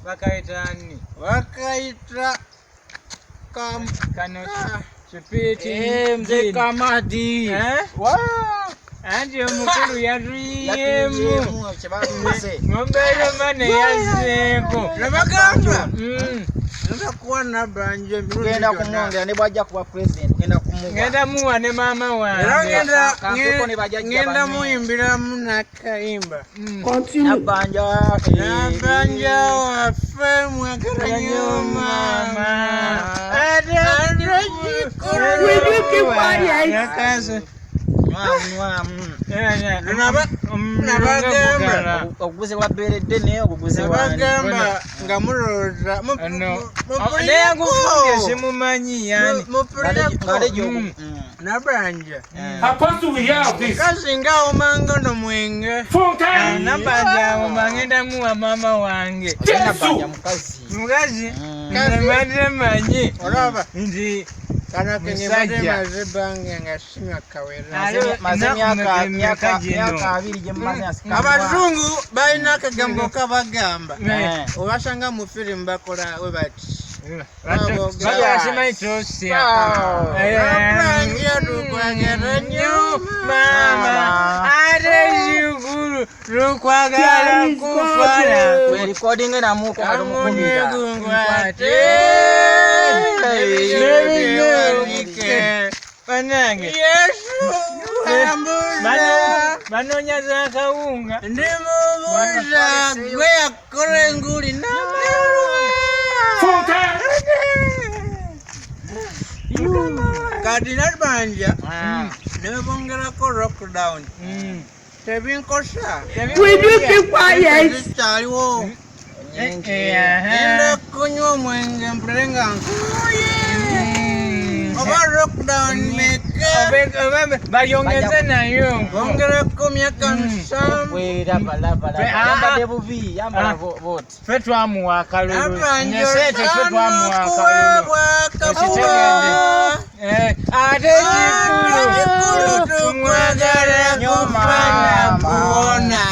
Bakaitani. Wakaita Kano Chipiti. Mzee Kamadi. Wow. Anti omukulu yatuyemu. Ngombere mane yazeko. Nabagamba. Ntakuwa nabanje Genda kumwongera ne bwajja kuba president genda kumugwa. Ngenda muwa ne mama wange. Ngenda muyimbira munakayimba. Nabanja wafe mwakara mama. Nabagamba okuguze waberedde naye okuguze nabagamba nga muloza simumanyi yani nabanja kasi nga omangono mwenge nabanja omangenda muwa mama wange nabanja mukazi mbadde manyi olaba nti kana kenye maze bange nga sinywa kawera myaka 2 gye mumaze asika abazungu balina akagambo kabagamba obasanga mu firimu bakola we bati Simanyi tosya lukwagala nnyo mama ate zigulu lukwagala kufala recording namuko alumukumira ate banange banoonya za kawunga ndimubuuza gwe yakola enguli kati nabanja nebongerako lockdown tebinkosa zikyaliwo enda kunywa omwenge mpulire nga nkuye oba lockdown meke bayongeze nayo bongerako myaka 7 ffe twamuwa akalulu nabanja nesete ffe twamuwa akalulu kuwebwa kafuba ate kikulu tukwagala kufana kuwona